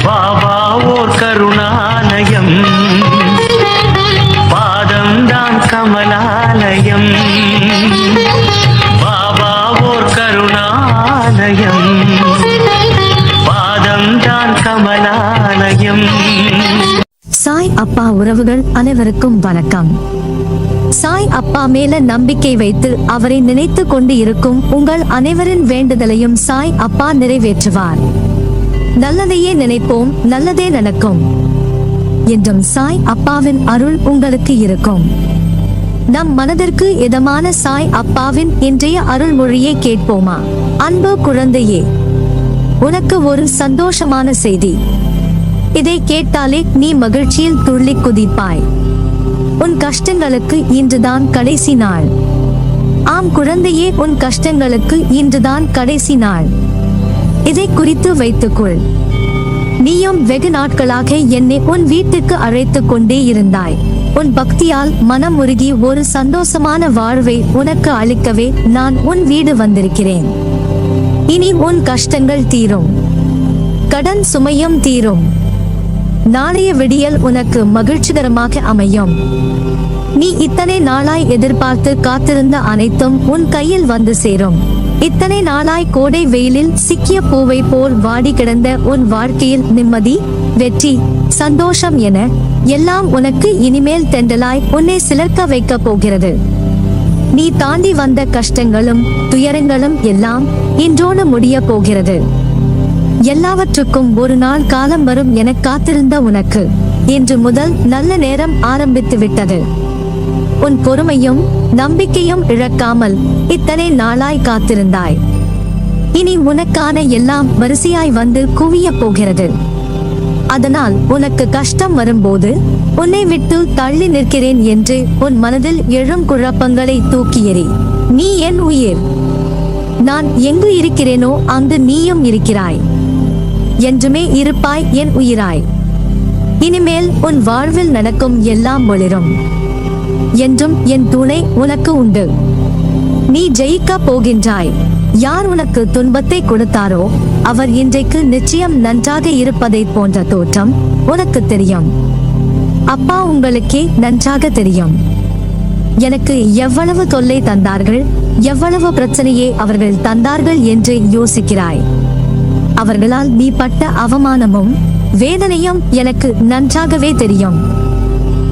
பாபா ஓர் கருணாலயம், பாதம்தான் கமலாலயம். பாபா ஓர் கருணாலயம், பாதம்தான் கமலாலயம். சாய் அப்பா உறவுகள் அனைவருக்கும் வணக்கம். சாய் அப்பா மேல நம்பிக்கை வைத்து அவரை நினைத்து கொண்டு இருக்கும் உங்கள் அனைவரின் வேண்டுதலையும் சாய் அப்பா நிறைவேற்றுவார். நல்லதையே நினைப்போம், நல்லதே நடக்கும் என்றும் சாய் அப்பாவின் அருள் உங்களுக்கு இருக்கும். நம் மனதிற்கு இதமான சாய் அப்பாவின் இன்றைய அருள்மொழியை கேட்போமா? அன்பு குழந்தையே, உனக்கு ஒரு சந்தோஷமான செய்தி. இதை கேட்டாலே நீ மகிழ்ச்சியில் துள்ளி குதிப்பாய். உன் கஷ்டங்களுக்கு இன்றுதான் கடைசி நாள். ஆம் குழந்தையே, உன் கஷ்டங்களுக்கு இன்றுதான் கடைசி நாள். இதை குறித்து வைத்துக்கொள். நீயும் வெகு நாட்களாக என்னை உன் வீட்டுக்கு அழைத்து கொண்டே இருந்தாய். உன் பக்தியால் மனம் உருகி ஒரு சந்தோஷமான வாழ்வை உனக்கு அளிக்கவே நான் உன் வீடு வந்திருக்கிறேன். இனி உன் கஷ்டங்கள் தீரும், கடன் சுமையும் தீரும். நாளைய விடியல் உனக்கு மகிழ்ச்சிகரமாக அமையும். நீ இத்தனை நாளாய் எதிர்பார்த்து காத்திருந்த அனைத்தும் உன் கையில் வந்து சேரும். இத்தனை நாளாய் கோடை வெயிலில் சிக்கிய பூவை போல் வாடி கிடந்த உன் வாழ்க்கையில் நிம்மதி, வெற்றி, சந்தோஷம் என எல்லாம் உனக்கு இனிமேல் தென்றலாய் உன்னை சிலிர்க்க வைக்க போகிறது. நீ தாண்டி வந்த கஷ்டங்களும் துயரங்களும் எல்லாம் இன்றோடு முடிய போகிறது. எல்லாவற்றுக்கும் ஒரு நாள் காலம் வரும் என காத்திருந்த உனக்கு இன்று முதல் நல்ல நேரம் ஆரம்பித்து விட்டது. உன் பொறுமையும் நம்பிக்கையும் இழக்காமல் இத்தனை நாளாய் காத்திருந்தாய். இனி உனக்கான எல்லாம் வரிசையாய் வந்து குவிய போகிறது. அதனால் உனக்கு கஷ்டம் வரும்போது உன்னை விட்டு தள்ளி நிற்கிறேன் என்று உன் மனதில் எழும் குழப்பங்களை தூக்கி எறி. நீ என் உயிர். நான் எங்கு இருக்கிறேனோ அங்கு நீயும் இருக்கிறாய். என்றுமே இருப்பாய் என் உயிராய். இனிமேல் உன் வாழ்வில் நடக்கும் எல்லாம் ஒளிரும். என்றும் என் துணை உனக்கு உண்டு. நீ ஜெயிக்க போகின்றாய். யார் உனக்கு துன்பத்தை கொடுத்தாரோ அவர் இன்றைக்கு நிச்சயம் நன்றாக இருப்பதை போன்ற தோற்றம் உனக்கு தெரியும். அப்பா உங்களுக்கே நன்றாக தெரியும். எனக்கு எவ்வளவு தொல்லை தந்தார்கள், எவ்வளவு பிரச்சனையை அவர்கள் தந்தார்கள் என்று யோசிக்கிறாய். அவர்களால் நீ பட்ட அவமானமும் வேதனையும் எனக்கு நன்றாகவே தெரியும்.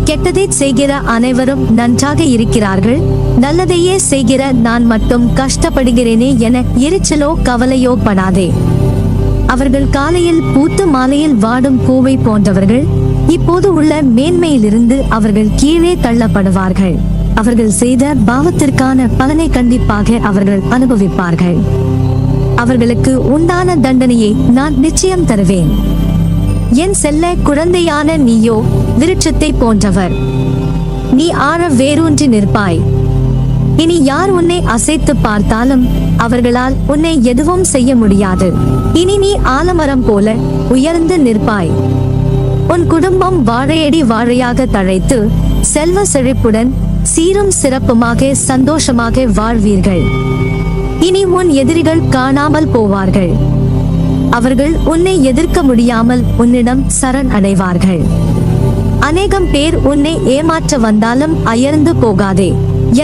கெட்டதை செய்கிற அனைவரும் நன்றாக இருக்கிறார்கள், நல்லதையே செய்கிற நான் மட்டும் கஷ்டப்படுகிறேனே என எரிச்சலோ கவலையோ படாதே. அவர்கள் காலையில் பூத்து மாலையில் வாடும் பூவை போன்றவர்கள். இப்போது உள்ள மேன்மையிலிருந்து அவர்கள் கீழே தள்ளப்படுவார்கள். அவர்கள் செய்த பாவத்திற்கான பலனை கண்டிப்பாக அவர்கள் அனுபவிப்பார்கள். அவர்களுக்கு உண்டான தண்டனையை நான் நிச்சயம் தருவேன். என் செல்ல குழந்தையான நீயோ விருட்சத்தை போன்றவர். நீ ஆழ வேரூன்றி நிற்பாய். இனி யார் உன்னை அசைத்து பார்த்தாலும் அவர்களால் உன்னை எதுவும் செய்ய முடியாது. இனி நீ ஆலமரம் போல உயர்ந்து நிற்பாய். உன் குடும்பம் வாழையடி வாழையாக தழைத்து செல்வ செழிப்புடன் சீரும் சிறப்புமாக சந்தோஷமாக வாழ்வீர்கள். இனி உன் எதிரிகள் காணாமல் போவார்கள். அவர்கள் உன்னை எதிர்க்க முடியாமல் உன்னிடம் சரண் அடைவார்கள். அநேகம் பேர் உன்னை ஏமாற்ற வந்தாலும் அயர்ந்து போகாதே.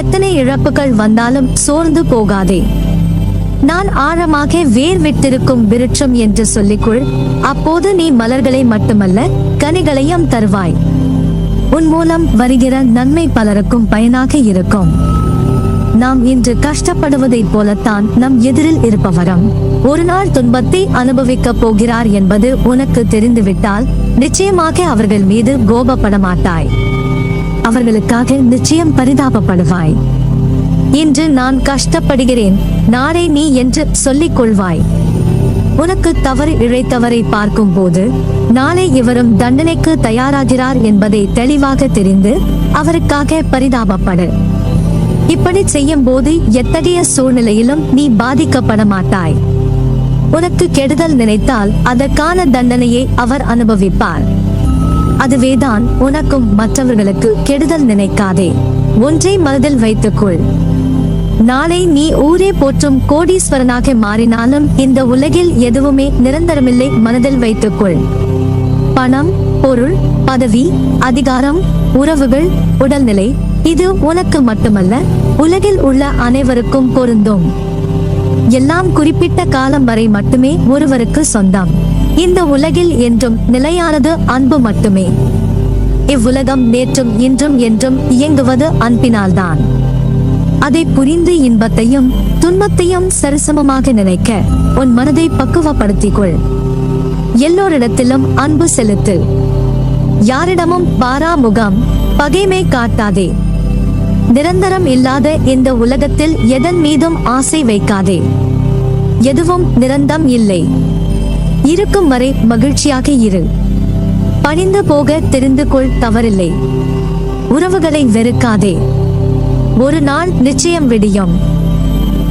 எத்தனை இழப்புகள் வந்தாலும் சோர்ந்து போகாதே. நான் ஆழமாக வேர் விட்டிருக்கும் விருட்சம் என்று சொல்லிக்கொள். அப்போது நீ மலர்களை மட்டுமல்ல கனிகளையும் தருவாய். உன் மூலம் வருகிற நன்மை பலருக்கும் பயனாக இருக்கும். நாம் இன்று கஷ்டப்படுவதைப் போலத்தான் நம் எதிரில் இருப்பவரும் ஒரு நாள் துன்பத்தை அனுபவிக்க போகிறார் என்பது உனக்கு தெரிந்துவிட்டால் நிச்சயமாக அவர்கள் மீது கோபப்பட மாட்டாய். அவர்களுக்காக நிச்சயம் பரிதாபப்படுவாய். இன்று நான் கஷ்டப்படுகிறேன், நாளை நீ என்று சொல்லிக் கொள்வாய். உனக்கு தவறு இழைத்தவரை பார்க்கும் போது நாளை இவரும் தண்டனைக்கு தயாராகிறார் என்பதை தெளிவாக தெரிந்து அவருக்காக பரிதாபப்படு. இப்படி செய்யும் போது எத்தகைய சூழ்நிலையிலும் நீ பாதிக்கப்பட மாட்டாய். உனக்கு கெடுதல் நினைத்தால் அதற்கான தண்டனையை அவர் அனுபவிப்பார். அதுவேதான் உனக்கும் மற்றவர்களுக்கு கெடுதல் நினைக்காதே. ஒன்றை மனதில் வைத்துக்கொள். நாளை நீ ஊரே போற்றும் கோடீஸ்வரனாக மாறினாலும் இந்த உலகில் எதுவுமே நிரந்தரமில்லை. மனதில் வைத்துக்கொள். பணம், பொருள், பதவி, அதிகாரம், உறவுகள், உடல்நிலை, இது உனக்கு மட்டுமல்ல, உலகில் உள்ள அனைவருக்கும் பொருந்தும். எல்லாம் குறிப்பிட்ட காலம் வரை மட்டுமே ஒருவருக்கு சொந்தம். இந்த உலகில் என்றும் நிலையானது அன்பு மட்டுமே. இவ்வுலகம் நேற்றும் இன்றும் என்றும் இயங்குவது அன்பினால்தான். அதை புரிந்து இன்பத்தையும் துன்பத்தையும் சரிசமமாக நினைக்க உன் மனதை பக்குவப்படுத்திக் கொள். எல்லோரிடத்திலும் அன்பு செலுத்து. யாரிடமும் பாராமுகம், பகைமை காட்டாதே. நிரந்தரம் இல்லாத இந்த உலகத்தில் எதன் மீதும் ஆசை வைக்காதே. எதுவும் நிரந்தரம் இல்லை. இருக்கும் வரை மகிழ்ச்சியாக இரு. பணிந்து போக தெரிந்து கொள், தவறில்லை. உறவுகளை வெறுக்காதே. ஒரு நாள் நிச்சயம் விடியும்.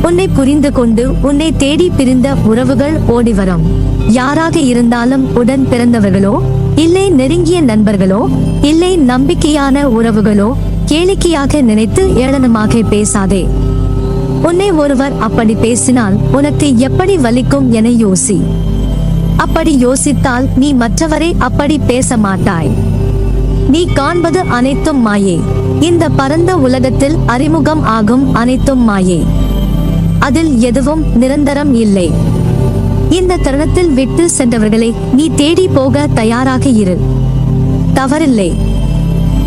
உன்னை புரிந்து கொண்டு உன்னை தேடி பிரிந்த உறவுகள் ஓடிவரும். யாராக இருந்தாலும் உடன் பிறந்தவர்களோ, இல்லை நெருங்கிய நண்பர்களோ, இல்லை நம்பிக்கையான உறவுகளோ, கேளிக்கையாக நினைத்து ஏளனமாக பேசாதே. உன்னை ஒருவர் அப்படி பேசினால் உனக்கு எப்படி வலிக்கும் என யோசி. அப்படி யோசித்தால் நீ மற்றவரை அப்படி பேச மாட்டாய். நீ காண்பது அனைத்தும் மாயே. இந்த பரந்த உலகத்தில் அறிமுகம் ஆகும் அனைத்தும் மாயே. அதில் எதுவும் நிரந்தரம் இல்லை. இந்த தருணத்தில் விட்டு சென்றவர்களை நீ தேடி போக தயாராக இரு. தவறில்லை.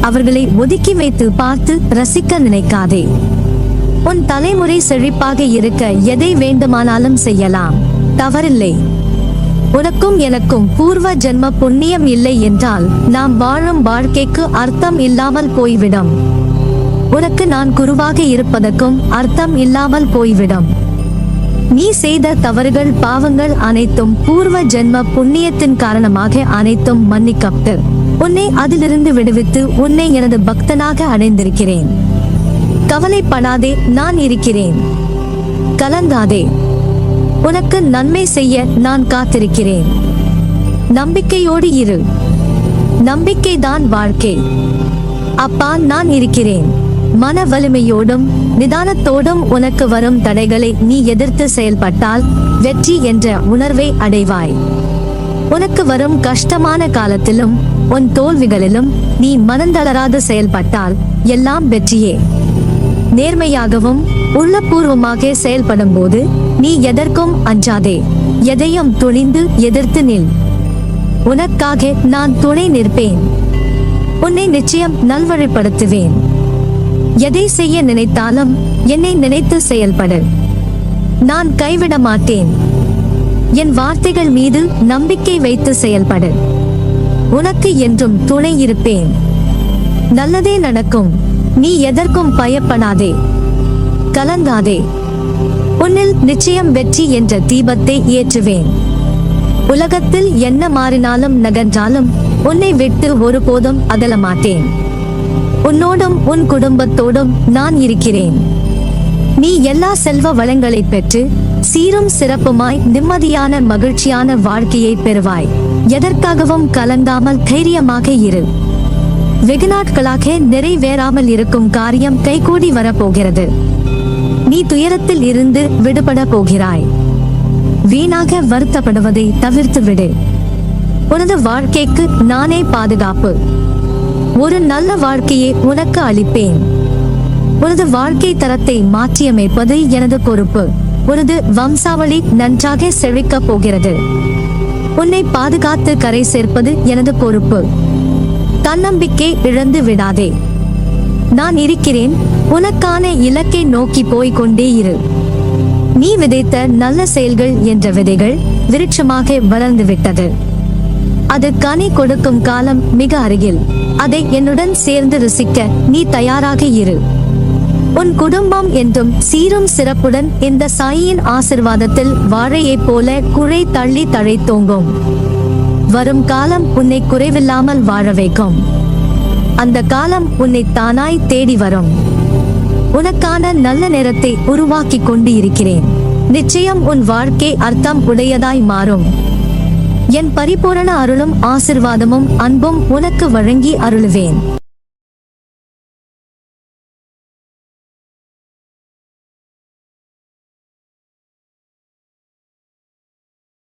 அவர்களை ஒதுக்கி வைத்து பார்த்து ரசிக்க நினைக்காதே. உன் தலைமுறை செழிப்பாக இருக்க எதை வேண்டுமானாலும் செய்யலாம். தவறில்லை. உனக்கும் எனக்கும் பூர்வ ஜென்ம புண்ணியம் இல்லை என்றால் நாம் வாழும் வாழ்க்கைக்கு அர்த்தம் இல்லாமல் போய்விடும். உனக்கு நான் குருவாக இருப்பதற்கும் அர்த்தம் இல்லாமல் போய்விடும். நீ செய்த தவறுகள், பாவங்கள் அனைத்தும் பூர்வ ஜென்ம புண்ணியத்தின் காரணமாக அனைத்தும் மன்னிக்கப்பட்டு உன்னை அதிலிருந்து விடுவித்து உன்னை எனது பக்தனாக அடைந்திருக்கிறேன். கவலைப்படாதே, நான் இருக்கிறேன். கலங்காதே. உனக்கு நன்மை செய்ய நான் காத்திருக்கிறேன். நம்பிக்கையோடு இரு. நம்பிக்கைதான் வாழ்க்கை. அப்பா, நான் இருக்கிறேன். மன வலிமையோடும் நிதானத்தோடும் உனக்கு வரும் தடைகளை நீ எதிர்த்து செயல்பட்டால் வெற்றி என்ற உணர்வை அடைவாய். உனக்கு வரும் கஷ்டமான காலத்திலும் உன் தோல்விகளிலும் நீ மனந்தளராது செயல்பட்டால் எல்லாம் வெற்றியே. நேர்மையாகவும் உள்ளபூர்வமாக செயல்படும் போது நீ எதற்கும் அஞ்சாதே. எதையும் துணிந்து எதிர்த்து நில். உனக்காக நான் துணை நிற்பேன். உன்னை நிச்சயம் நல்வழிப்படுத்துவேன். எதை செய்ய நினைத்தாலும் என்னை நினைத்து செயல்படு. நான் கைவிட மாட்டேன். என் வார்த்தைகள் மீது நம்பிக்கை வைத்து செயல்படு. உனக்கு என்றும் துணை இருப்பேன். நல்லதே நடக்கும். நீ எதற்கும் பயப்படாதே. கலங்காதே. உன்னில் நிச்சயம் வெற்றி என்ற தீபத்தை ஏற்றுவேன். உலகத்தில் என்ன மாறினாலும் நகன்றாலும் உன்னை விட்டு ஒருபோதும் அகல மாட்டேன். உன்னோடும் உன் குடும்பத்தோடும் நான் இருக்கிறேன். நீ எல்லா செல்வ வளங்களை பெற்று சீரும் சிறப்புமாய் நிம்மதியான மகிழ்ச்சியான வாழ்க்கையை பெறுவாய். எதற்காகவும் கலங்காமல் தைரியமாக இரு. வெகு நாட்களாக நிறைவேறாமல் இருக்கும் காரியம் கைகூடி வரப்போகிறது. நீ துயரத்தில் இருந்து விடுபட போகிறாய். வீணாக வருத்தப்படுவதை தவிர்த்து விடு. உனது வாழ்க்கைக்கு நானே பாதுகாப்பு. ஒரு நல்ல வாழ்க்கையை உனக்கு அளிப்பேன். உனது வாழ்க்கை தரத்தை மாற்றியமைப்பது எனது பொறுப்பு. உனது வம்சாவளி நன்றாக செழிக்கப் போகிறது. உன்னை பாதுகாத்து கரை சேர்ப்பது எனது பொறுப்பு. தன்னம்பிக்கை இழந்து விடாதே. நான் இருக்கிறேன். உனக்கான இலக்கை நோக்கி போய்க் கொண்டே இரு. நீ விதைத்த நல்ல செயல்கள் என்ற விதைகள் விருட்சமாக வளர்ந்து விட்டது. அது கனி கொடுக்கும் காலம் மிக அருகில். அதை என்னுடன் சேர்ந்து ருசிக்க நீ தயாராக இரு. உன் குடும்பம் என்றும் சீரும் சிறப்புடன் இந்த சாயின் ஆசிர்வாதத்தில் வாழையைப் போல குறை தள்ளி தழைத்தோங்கும். வரும் காலம் உன்னை குறைவில்லாமல் வாழ வைக்கும். அந்த காலம் உன்னை தானாய் தேடி வரும். உனக்கான நல்ல நேரத்தை உருவாக்கி கொண்டு இருக்கிறேன். நிச்சயம் உன் வாழ்க்கை அர்த்தம் உடையதாய் மாறும். என் பரிபூரண அருளும் ஆசிர்வாதமும் அன்பும் உனக்கு வழங்கி அருளுவேன்.